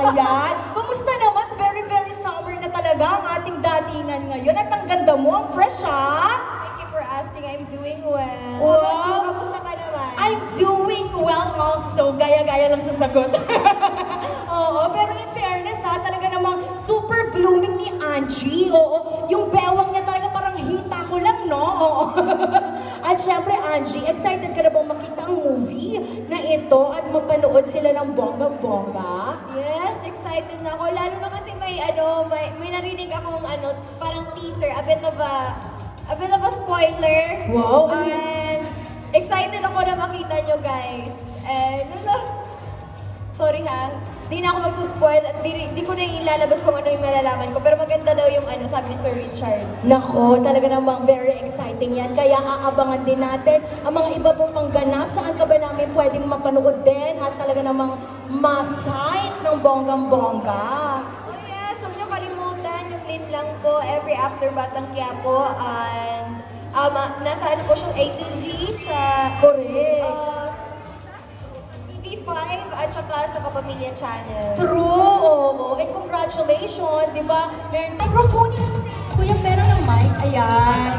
Ayan. Kumusta naman? Very, very summer na talaga ang ating datingan ngayon. At ang ganda mo, ang fresh Thank you for asking. I'm doing well. Wow. Kamusta ka naman? I'm doing well also. Gaya-gaya lang sa sagot. Oo, pero in fairness talaga namang super blooming ni Angie. Oo, yung bewang niya talaga parang hita ko lang, no? Oo. At syempre, Angie, excited ka na bang makita ang movie na ito at mapanood sila ng bongga-bongga? Yes, excited na ako. Lalo na kasi may narinig akong parang teaser, a bit of a spoiler. Wow. And excited ako na makita nyo, guys. And sorry ha. Di na ako magsuspoil at di ko na ilalabas kung ano yung malalaman ko. Pero maganda daw yung sabi ni Sir Richard. Nako, talaga namang very exciting yan. Kaya aabangan din natin ang mga iba pong pangganap. Saan ka ba namin pwedeng mapanood din at talaga namang ma-sight ng bonggang-bongga. So yes, huwag niyo kalimutan yung link lang po every after Batang Quiapo. And nasa po siyang A to Z sa TV5 at saka sa Kapamilya Channel. True, oo. And congratulations, di ba? Meron microphone. Kuya, meron ng mic. Ayan.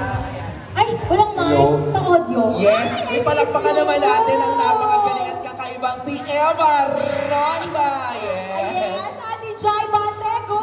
Ay, walang mic. Pa-audio. Yes, ipalakpakan naman natin ang napakagaling at kakaibang si Eva Ronda. Yes, Ate Jai Batego.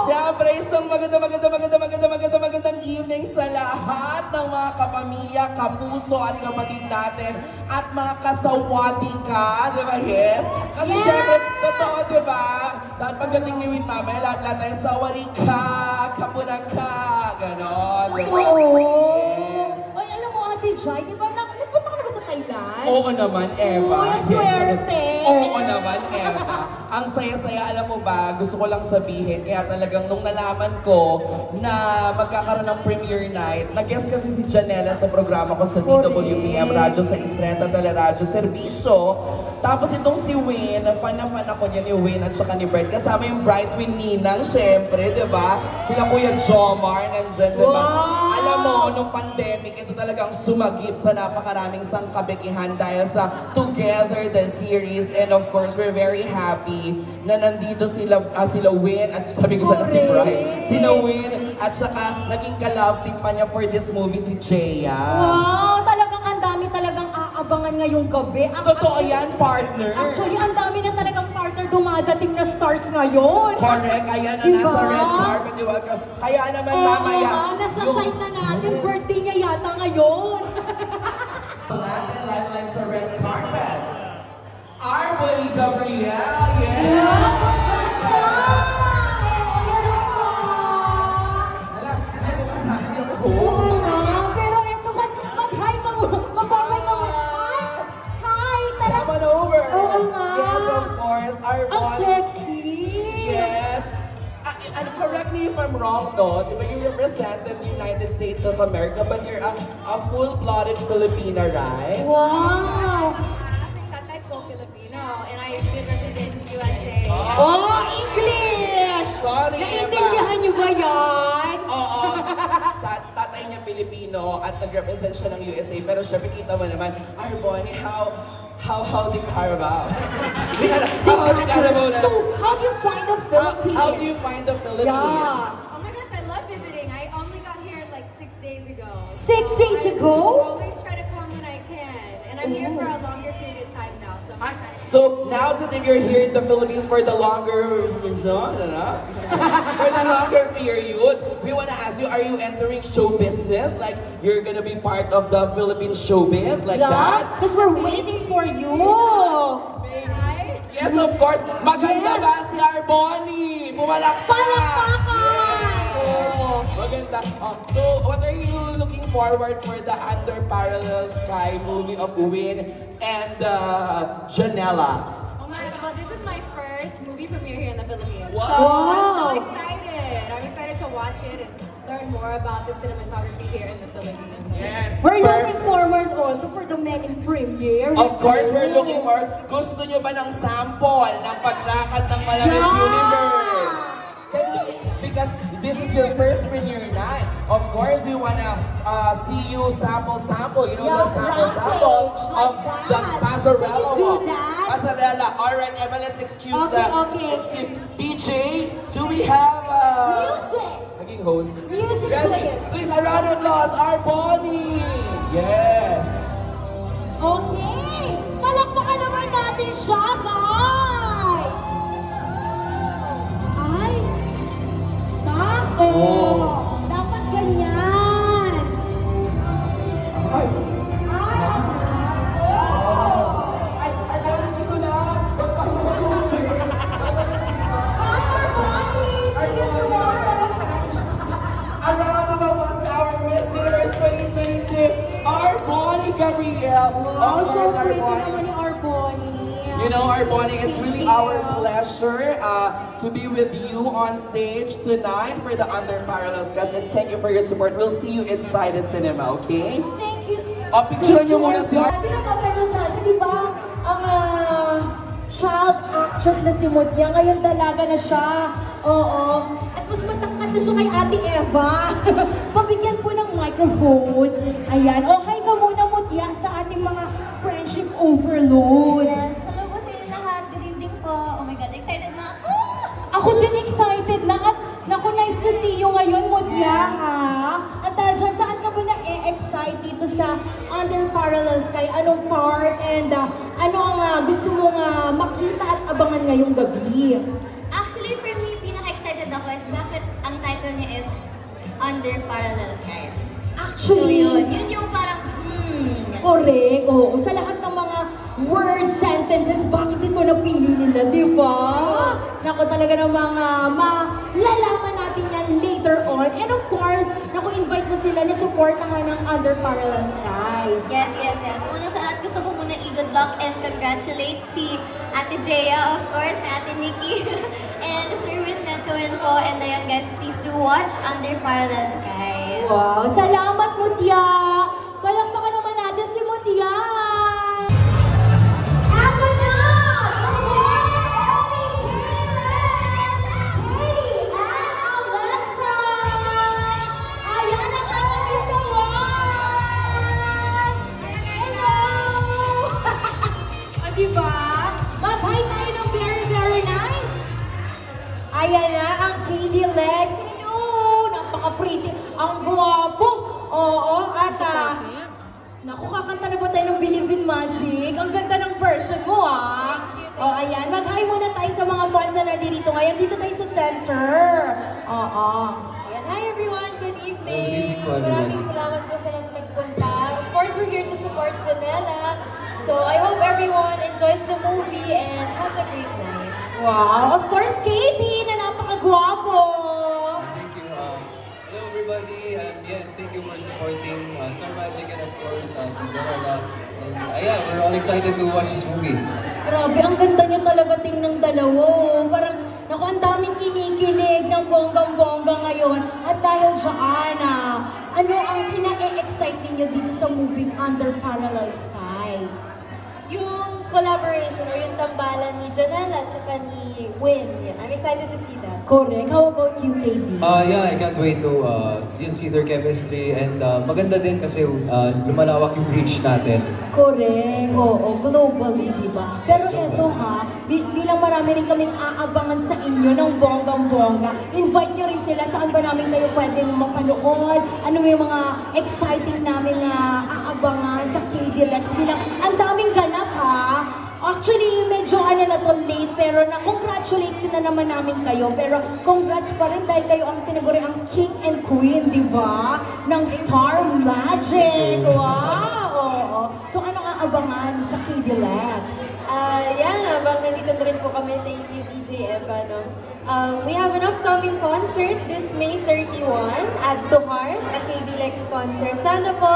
Siyempre, isang magandang evening sa lahat ng mga kapamilya, kapuso at kapatid natin at mga kasawati ka, di ba? Yes? Kasi siyempre, totoo, di ba? Dahil pagdating ni Win mamaya, lahat tayo sawari ka, kapuna ka, ganon, di ba? Yes. Ay, alam mo, Ate Jai, di ba nagpunta ka na ba sa Thailand? Oo naman, Eva. Uy, ang swerte. Oo naman, Eva. Ang saya-saya, alam mo ba, gusto ko lang sabihin, kaya talagang nung nalaman ko na magkakaroon ng premiere night, nag-guest kasi si Janela sa programa ko sa DWPM Radyo sa Istreta Tele Radyo Servisyo. Tapos itong si Win, fan na fan ako niya ni Win at saka ni Brett. Kasama yung Bright Win Ninang, syempre, di ba? Sila Kuya Jomar, nandyan, di ba? Wow! Alam mo, nung pandemic, ito talagang sumagip sa napakaraming sangkabikihan dahil sa Together the series. And of course, we're very happy na nandito sila Win at sabi ko sana si Bright. Sina Win at saka naging ka-love team pa niya for this movie si Jaya. Wow, talagang ang dami talagang aabangan ngayong gabi. Totoo yan, partner. Actually, ang dami na talagang partner dumadating na stars ngayon. Correct, kaya na Diba? nasa red carpet, di ba? Kaya naman mamaya. Nasa site na natin, birthday niya yata ngayon. Natin like sa red carpet. Our buddy Gabrielle, yeah! Oo nga, pero eto, mag-hi ka mo. Mag-hi ka mo. Hi! Tara! Come on over. Oo nga. Yes, of course. Our Ang body. sexy! Yes. And correct me if I'm wrong, no? Di ba you represented the United States of America, but you're a full-blooded Filipina, right? Wow! Tatay ko Filipino and I did represent USA. Oh, English! Sorry, Naintindihan niyo ba yan? Oo. Tatay niya Pilipino at nag-represent siya ng USA. Pero syempre kita mo naman, Arbonne, how the Carabao? How the Carabao na? So, how do you find the Philippines? How do you find the Philippines? Yeah. Oh my gosh, I love visiting. I only got here like 6 days ago. 6 days I ago? always try to come when I can. And I'm here for a longer period of time now. So I'm excited. So now that if you're here in the Philippines for the longer period, we want to ask you, are you entering show business? Like you're gonna be part of the Philippine showbiz like that? Because we're waiting for you. Right? Yes, of course. Maganda ba si Arbonne? Pumalakpak! Palakpakan! Oh, maganda. So, what are you looking forward for the Under Parallel Sky movie of Win and Janela? Oh my gosh, well this is my first movie premiere here in the Philippines. Wow. So I'm so Wow. excited. I'm excited to watch it and learn more about the cinematography here in the Philippines. Yes. We're looking forward also for the many premiere. Of course, we're looking for, gusto nyo ba ng sample ng pagrakad ng Malamis Universe? Can we, because this is your first premiere night, of course, we wanna see you sample, you know, the sample rampage, of like the that. Pasarela Can you do walk. that? Pasarela Janela. Alright, Emma, let's excuse Okay, that. okay. DJ, do we have Music! naging host? Music, Ready? please. Please, a round of applause, our Bonnie! Yes! Okay! Palakpakan naman natin siya, guys! Ay! Bakit? Oh. Dapat ganyan! Ay! Ay! Ay, dito lang! Hi, Arboni! See you tomorrow! A round of applause to our Miss Universe 2022, our Bonnie Gabrielle. Wow, Of so course, our pretty Bonnie. naman ni Arboni. You know, Arboni, it's really our pleasure to be with you on stage tonight for the Under Parallels Cast, and thank you for your support. We'll see you inside the cinema, okay? Thank you. Picture niyo muna si Ar... Hindi na mapanood natin, di ba? Ang child actress na si Mutya, ngayon dalaga na siya. Oo. At mas matangkad na siya kay Ate Eva. Pabigyan po ng microphone. Ayan. O, hi ka muna, Mutya, sa ating mga friendship overload. Yes, hello po sa inyo lahat. Good evening po. Oh my God, excited na ako. Ako din excited na at naku, nice to see you ngayon, Mutya, ha? At dahil dyan, saan ka ba na-excite dito sa Under Parallels Sky? Anong part and ano ang gusto mong makita at abangan ngayong gabi? Actually, for me, pinaka-excited ako is bakit ang title niya is Under Parallel Skies. So Actually, yun yung parang, correct. Oo, sa lahat ng mga word sentences, bakit ito napili nila, di ba? Naku, talaga namang malalaman natin yan later on. And of course, naku, invite mo sila na supportahan ng Under Parallel Skies. yes, yes, yes. Unang sa lahat, gusto ko muna i-good luck and congratulate si Ate Jaya, of course, Ate Nikki, and Sir Win Natuin po. And ayun guys, please do watch Under Parallel Skies. Wow, salamat, Mutya! Palakpakan naman natin si Mutya! Ako na! Katie and Alexa! Ayan ang aming isawan! Hello! O, diba? Mag-hi tayo ng very, very nice! Ayan na ang KD Leg. Hello! Napaka-pretty. Ang gwapo. Oo, at naku, kakanta na ba tayo ng Believe in Magic? Ang ganda ng version mo, O, ayan. Mag-hi muna tayo sa mga fans na nandito ngayon. Dito tayo sa center. Oo. Ayan. Hi everyone, good evening. Maraming salamat po sa lahat na nagpunta. Of course, we're here to support Janela. So I hope everyone enjoys the movie and has a great night. Wow. Of course, Katie, na napakagwapo. Thank you. Hello everybody. Yes, thank you for supporting Star Magic and of course si Janela. And yeah, we're all excited to watch this movie. Grabe, ang ganda niya talaga tingnan dalawa. Parang, naku, ang daming kinikilig ng bonggang-bongga ngayon. At dahil dyan, ano ang pina-excite ninyo dito sa movie Under Parallel Sky? Yung collaboration or yung tambalan ni Janela at saka ni Win. Yan. I'm excited to see that. Correct. How about you, KD? Yeah, I can't wait to see their chemistry and maganda din kasi lumalawak yung reach natin. Correct. Oo, globally, di ba? Pero eto bilang marami rin kaming aabangan sa inyo ng bonggang-bongga, invite nyo rin sila saan ba namin kayo pwedeng mapanood, ano yung mga exciting namin aabangan sa KD Lex bilang ang daming ganap Actually, medyo na to late, pero na-congratulate na naman namin kayo. Pero congrats pa rin dahil kayo ang tinaguri ang King and Queen, di ba? Ng Star Magic. Wow! Oo. So, ano ang abangan sa KD Lex? Yan, habang nandito na rin po kami, thank you DJ Eva, no? We have an upcoming concert this May 31 at To Heart, a KD Lex concert. Sana po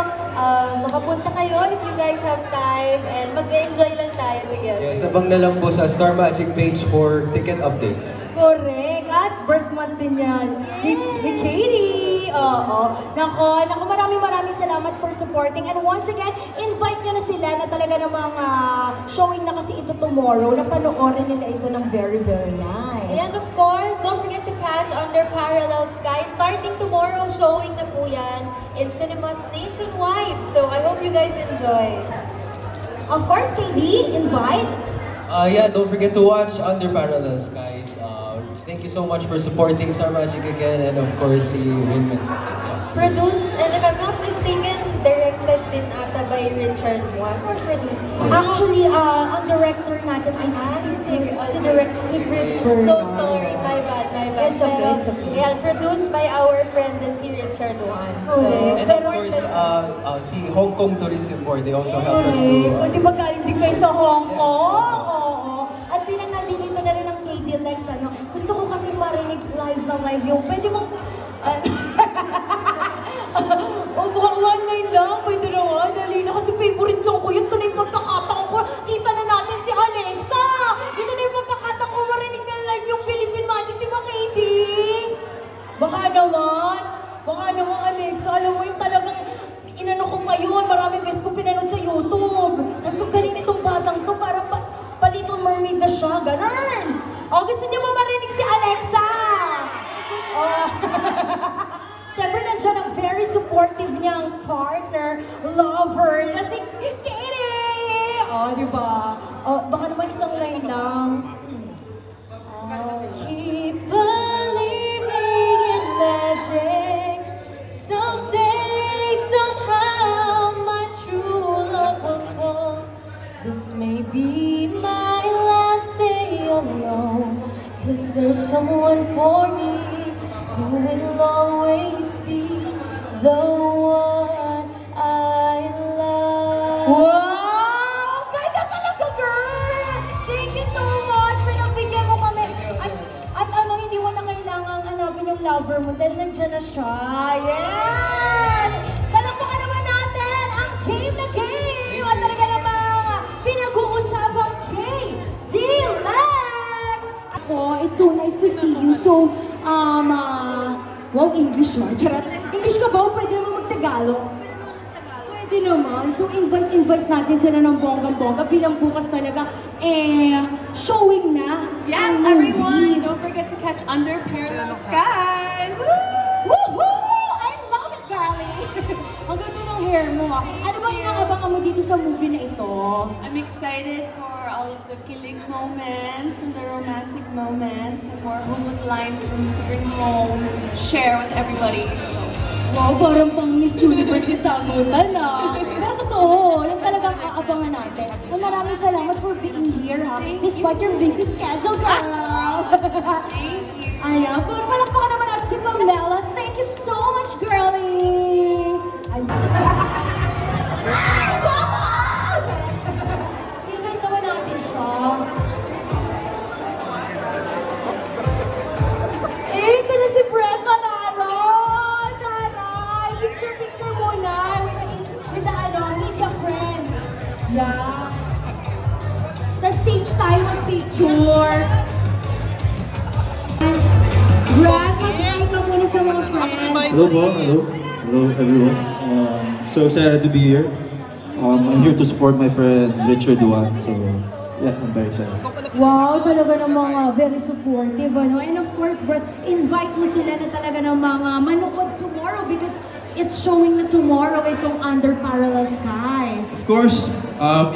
makapunta kayo if you guys have time and mag-enjoy lang tayo together. Yes, abang na lang po sa Star Magic page for ticket updates. Correct. At birth month din yan. Ni Katie. Oo. Nako, maraming salamat for supporting. And once again, invite nyo na sila na talaga namang showing na kasi ito tomorrow. Napanoorin nila ito ng very, very nice. And of course, don't forget to catch Under Parallel Sky. Starting tomorrow, showing na po yan in cinemas nationwide. So I hope you guys enjoy. Of course, KD, invite. Yeah, don't forget to watch Under Parallel Skies. Thank you so much for supporting Star Magic again, and of course, si Winman. Produced, and if I'm not mistaken, directed din ata by Richard Juan or produced? Actually, ang director natin ay si Direct Secret Bird. So sorry, my bad. It's okay, Pero, it's okay. Yeah, produced by our friend din si Richard Juan. Correct. And of course, si Hong Kong Tourism Board, they also helped us to... Di ba galing din kayo sa Hong Kong? Oo. At bilang nandito na rin ang KD Lex, gusto ko kasi marinig live na live yung pwede mong... baka one line lang, pwede na nga, dali na kasi favorite song ko yun. Ito na yung pagkakataon ko. Kita na natin si Alexa! Ito na yung pagkakataon ko marinig na live yung Philippine Magic, di ba, Katie? Baka naman, Alexa, alam mo yung talagang inano ko pa yun, marami beses ko pinanood sa YouTube. Sabi ko, galing itong batang to, parang pa Little Mermaid na siya, ganun! O, gusto niyo ba marinig si Alexa? Oh. Siyempre, nandiyan ang very supportive niyang partner, lover, na si Katie! O, di ba? O, baka naman isang line lang. I'll keep believing in magic. Someday, somehow, my true love will come. This may be my last day alone, 'cause there's someone for me who will always be the one I love. Wow! Ganda talaga, girl! Thank you so much! Pinagbigyan mo kami. At hindi mo na kailangan hanapin yung lover mo dahil nandiyan na siya. Yes! Palakpakan naman natin ang game na game! At talaga namang pinag-uusapang game, D-Lex! It's so nice to see you. So, wow, English na. Charot. English ka ba? Pwede naman mag-Tagalog? Pwede naman. So, invite natin sila ng bonggang-bongga. Bilang bukas talaga, showing na. Yes, ang everyone, movie. don't forget to catch Under Parallel Skies. Woohoo! I love it, girlie! Ang ganda ng hair mo. Ano bang inaabangan mo dito sa movie na ito? I'm excited for all of the killing moments and the romantic moments and more hula lines for me to bring home and share with everybody. Wow, parang pang Miss Universe yung sagutan, Pero totoo, yung talagang aabangan natin. And maraming salamat for being here, despite your busy schedule, girl. Thank you. Ayan, pero palakpakan naman natin si Pamela. Thank you so much, girlie. Invite naman natin siya. Ito na si Brett Manalo! Taray! Picture muna with the media friends. Yeah. Sa stage tayo ng picture. Brad, mag-hi ka muna sa mga friends. Hello, Bo. Hello, everyone. So excited to be here. I'm here to support my friend Richard Juan. So yeah, I'm very excited. Wow, talaga ng mga very supportive, And of course, Brad, invite mo sila na talaga ng mga manood tomorrow because it's showing na tomorrow itong Under Parallel Skies. Of course,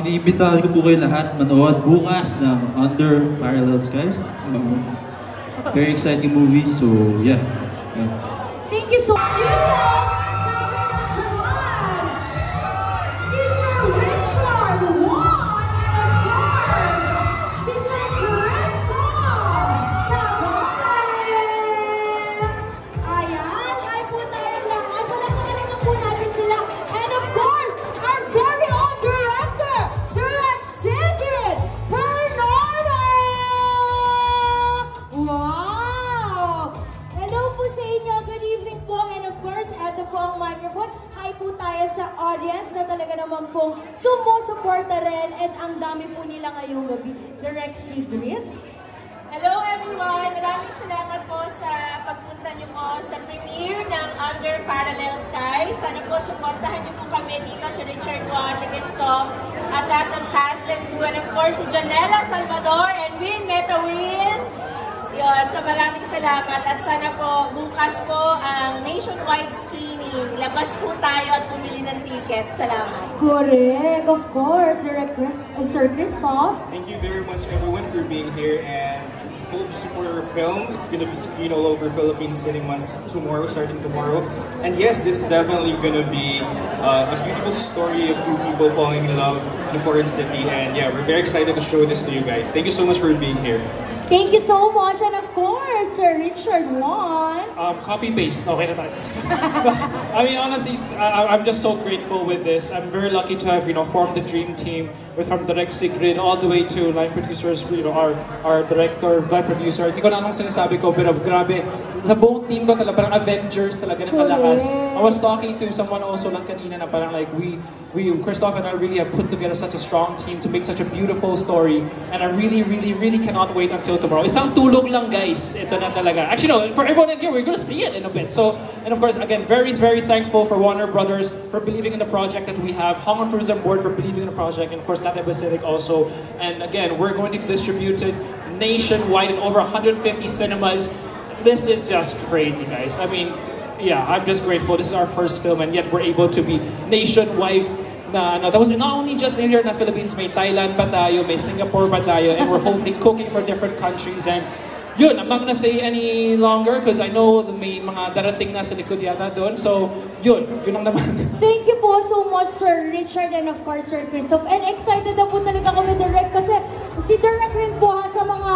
iniimbitahan ko po kayo lahat manood bukas ng Under Parallel Skies. Very exciting movie, so yeah. Thank you so much. Audience na talaga naman pong sumusuporta rin at ang dami po nila ngayong gabi. Direct Secret. Hello everyone! Maraming salamat po sa pagpunta niyo po sa premiere ng Under Parallel Skies. Sana po suportahan niyo po kami dito si Richard Juan, si Christoph, at lahat ng cast and crew. And of course si Janela Salvador and Win Metawin. Yun, so maraming salamat at sana po bukas po ang nationwide screening. Labas po tayo at pumili ng ticket. Salamat. Correct, of course. Sir Christoph. Thank you very much everyone for being here and hope you support our film. It's going to be screened all over Philippine cinemas tomorrow, starting tomorrow. And yes, this is definitely going to be a beautiful story of two people falling in love in a foreign city. And yeah, we're very excited to show this to you guys. Thank you so much for being here. Thank you so much. And of course, Sir Richard Juan. Copy paste. Okay na tayo. I mean, honestly, I'm just so grateful with this. I'm very lucky to have, formed the dream team from Direct Sigrid all the way to line producers, our director, line producer. Hindi ko na anong sinasabi ko, pero grabe. Sa buong team ko talaga, parang Avengers talaga ng kalakas. I was talking to someone also lang kanina na parang like, Christoph and I really have put together such a strong team to make such a beautiful story. And I really, really, really cannot wait until tomorrow. Isang tulog lang, guys. Ito na talaga. Actually, no, for everyone in here, we're gonna see it in a bit. So, and of course, again, very, very thankful for Warner Brothers for believing in the project that we have, Hong Kong Tourism Board for believing in the project, and of course, Cathay Pacific also. And again, we're going to be distributed nationwide in over 150 cinemas. This is just crazy, guys. I mean, yeah, I'm just grateful. This is our first film, and yet we're able to be nationwide. That was not only just here in the Philippines, may Thailand pa tayo, may Singapore pa tayo, and we're hopefully cooking for different countries. And yun, I'm not gonna say any longer because I know may mga darating na sa likod yata doon. So, yun lang naman. Thank you po so much, Sir Richard, and of course, Sir Christoph. And excited na po talaga kami, Direct, kasi si Direct rin po sa mga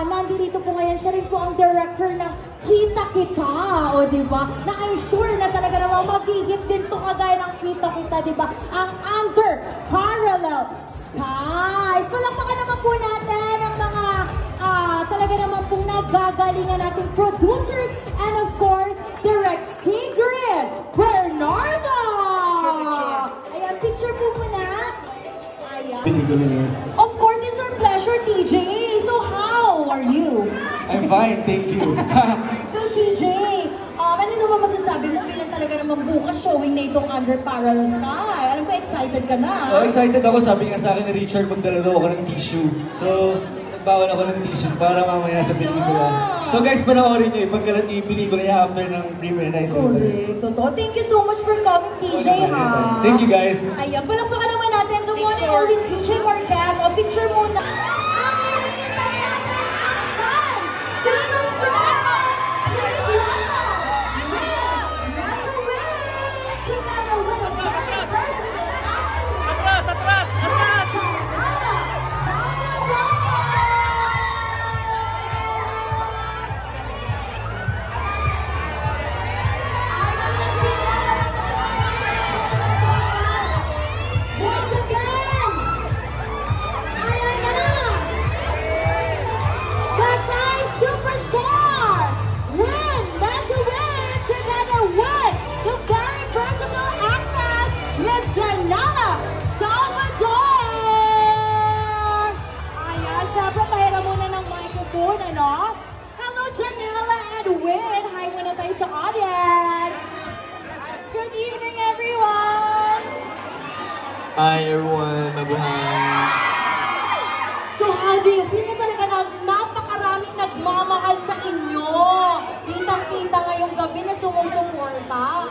nandito po ngayon, siya rin po ang director ng Kita Kita, o diba? Na I'm sure na talaga namang mag-hit din to kagaya ng Kita Kita, diba? Ang Under Parallel Skies. Palakpakan naman po natin ang mga talaga naman pong nagagalingan nating producers and of course, Direct Sigrid Bernardo! Ayan, picture po muna. Ayan. Of course, it's our pleasure, TJ. So how are you? I'm fine, thank you. So TJ, ano naman masasabi mo bilang talaga naman bukas showing na itong Under Parallel Sky? Alam ko, excited ka na. Oh, excited ako. Sabi nga sa akin ni Richard, magdala daw ako ng tissue. So, nagbawal ako ng tissue para mamaya sa pelikula. So guys, panoorin nyo. Pagkalat yung pelikula niya after ng premiere night. Correct. Totoo. Thank you so much for coming, TJ, ha? Thank you, guys. Ayan, palakpakan naman natin. Good morning, only TJ Marquez. O, picture muna. Hello, Janela and Win. Hi muna tayo sa audience. Good evening, everyone. Hi, everyone. Mabuhay. So, how do you feel na talaga na napakaraming nagmamahal sa inyo? Kitang-kita ngayong gabi na sumusuporta.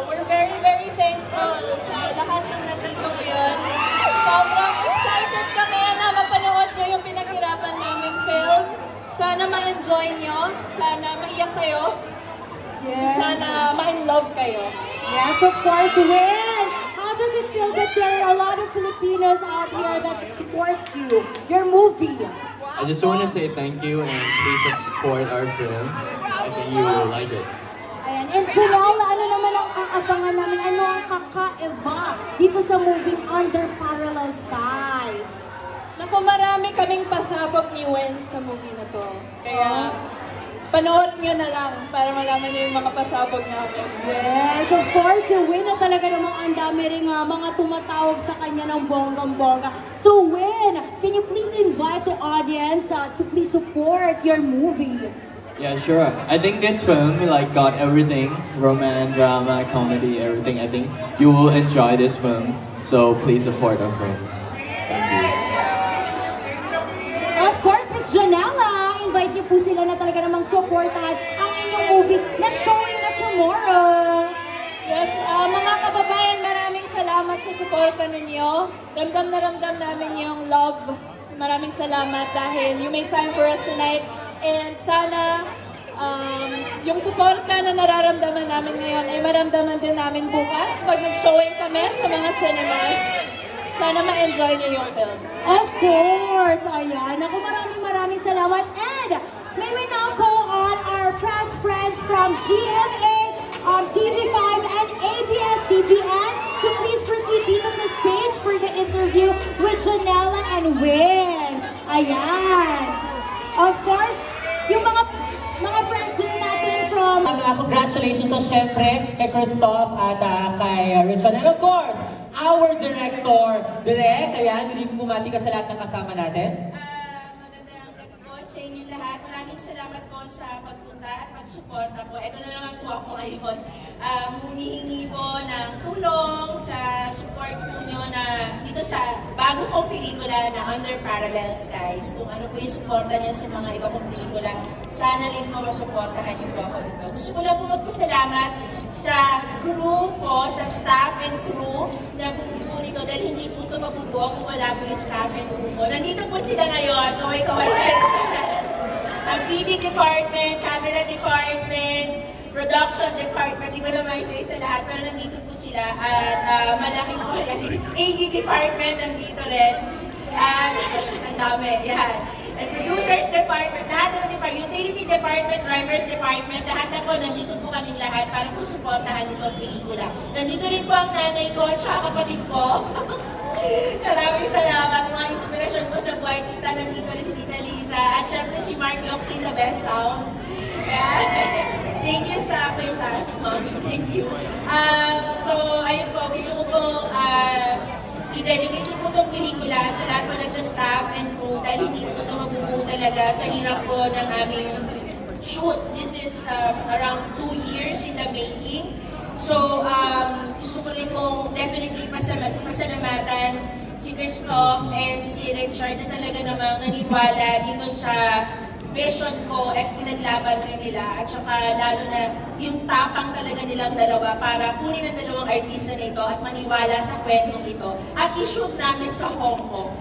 We're very, very thankful sa lahat ng nandito ngayon. Sobrang excited kami na mapanood nyo yung pinaghirapan naming film. Sana ma-enjoy nyo. Sana maiyak kayo. Yes. Sana ma-in-love kayo. Yes, of course, Win. How does it feel that there are a lot of Filipinos out here that support you, your movie? I just want to say thank you and please support our film. I think you will like it. Ayan. And Janela, ano naman ang aabangan namin? Ano ang kakaiba dito sa movie Under Parallel Skies? Naku, marami kaming pasabog ni Wen sa movie na to. Kaya, panoorin nyo na lang para malaman nyo yung mga pasabog namin. Yes, of course, si Win na talaga namang ang dami rin mga tumatawag sa kanya ng bonggang-bongga. So Win, can you please invite the audience to please support your movie? Yeah, sure. I think this film got everything, romance, drama, comedy, everything. I think you will enjoy this film. So please support our film. Thank you. Of course, Miss Janela, invite niyo po sila na talaga namang supportahan ang inyong movie na showing na tomorrow. Yes, mga kababayan, maraming salamat sa suporta ninyo. Ramdam na ramdam namin yung love. Maraming salamat dahil you made time for us tonight. And sana yung suporta na nararamdaman namin ngayon ay maramdaman din namin bukas pag nag-showing kami sa mga cinemas. Sana ma-enjoy niyo yung film. Of course! Ayan. Ako, maraming salamat. And may we now call on our press friends from GMA, TV5 and ABS-CBN to please proceed dito sa stage for the interview with Janela and Win. Ayan. Of course, yung mga friends din natin from... Congratulations sa syempre kay Christoph at kay Richard. And of course, our director, Direk. Ayan, hindi mo bumati ka sa lahat ng kasama natin. Magandang gabi po sa inyo lahat. Maraming salamat po sa pagpunta at pagsuporta po. Ito na naman po ako ngayon. Humihingi po ng tulong sa support po nyo na dito sa bago kong pelikula na Under Parallel Skies. Kung ano po yung suporta nyo sa mga iba kong pelikula, sana rin po masuportahan nyo po ako dito. Gusto ko lang po magpasalamat sa crew po, sa staff and crew na bumubuo nito dahil hindi po ito mabubuo kung wala po yung staff and crew ko. Nandito po sila ngayon, kaway-kaway ang PD department, camera department, production department, di ko na maisay sa lahat, pero nandito po sila at malaki po yan. AD department nandito rin. At ang dami, yan. And producers department, lahat ng department, utility department, drivers department, lahat na po, nandito po kaming lahat para po supportahan itong pelikula. Nandito rin po ang nanay ko at saka kapatid ko. Maraming salamat, mga inspirasyon ko sa buhay. Tita, nandito rin si Tita Lisa. At syempre si Mark Locsin, the best sound. Thank you sa Quintas, Mom. Thank you. So, ayun po, gusto ko po i-dedicate po itong pelikula sa lahat po sa staff and crew dahil hindi po ito mabubuo talaga sa hirap po ng aming shoot. This is around 2 years in the making. So, gusto ko rin pong definitely pasalamatan si Christoph and si Richard na talaga namang naniwala dito sa vision ko at pinaglaban rin nila. At saka lalo na yung tapang talaga nilang dalawa para kunin ang dalawang artista na ito at maniwala sa kwentong ito. At i-shoot namin sa Hong Kong.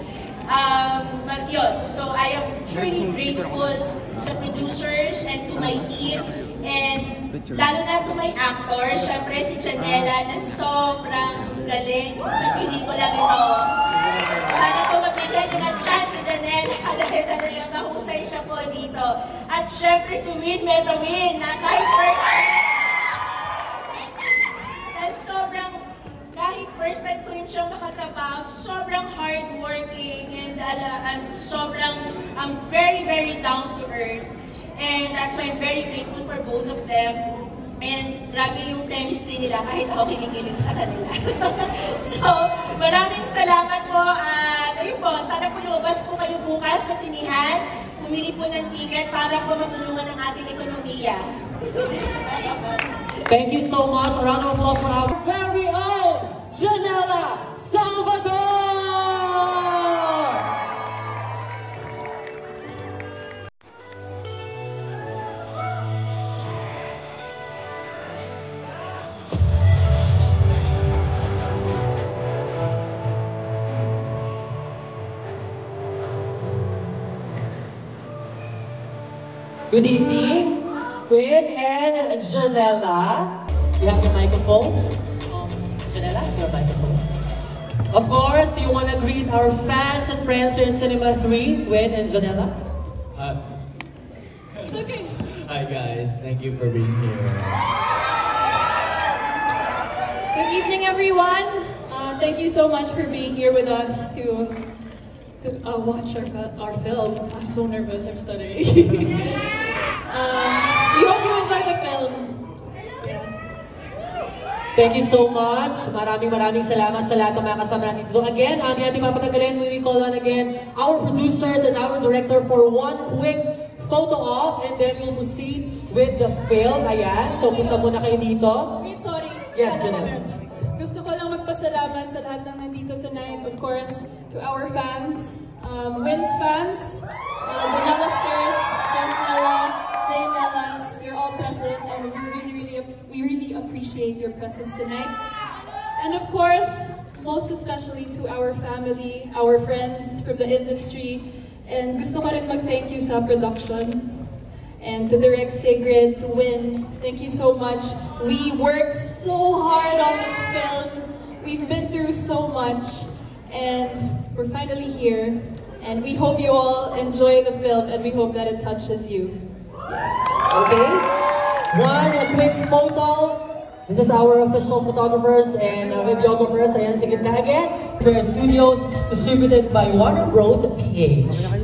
Yun. So, I am truly grateful sa producers and to my team. And lalo na to my actors, syempre si Janela na sobrang galing sa pelikulang ito. Sana po magbigay nyo ng chance si Janela dahil talagang mahusay siya po dito. At syempre si Win Metawin na kahit first time ko rin siyang makatrabaho, sobrang hardworking and sobrang very, very down to earth. And that's why I'm very grateful for both of them. And grabe yung chemistry nila kahit ako kinikilig sa kanila. So, maraming salamat po. At ayun po, sana po lumabas po kayo bukas sa sinihan. Pumili po ng ticket para po matulungan ang ating ekonomiya. Thank you so much. A round of applause for our very own Janela Salvador! Good evening, Win and Janela. You have your microphones. Janela, your microphone. Of course, do you want to greet our fans and friends here in Cinema 3, Win and Janela? It's okay. Hi guys, thank you for being here. Good evening, everyone. Thank you so much for being here with us to watch our film. I'm so nervous, I'm stuttering. We hope you enjoy the film. Thank you so much. Maraming salamat sa lahat ng mga kasama natin dito. Again, hindi natin mapatagalin. We call on again our producers and our director for one quick photo op and then we'll proceed with the film. Ayan. So, punta muna kayo dito. Wait, sorry. Yes, Janela. Gusto ko lang magpasalamat sa lahat ng nandito tonight. Of course, to our fans, Win's fans, Janela Stars, Josh Nellas, you're all present, and we really appreciate your presence tonight. And of course, most especially to our family, our friends from the industry, and gusto ko rin mag-thank you sa production. And to Direct Sigrid, to Win, thank you so much. We worked so hard on this film. We've been through so much, and we're finally here. And we hope you all enjoy the film, and we hope that it touches you. Okay? A quick photo. This is our official photographers and videographers. Ayan, sa gitna again. Studios, distributed by Warner Bros. PH.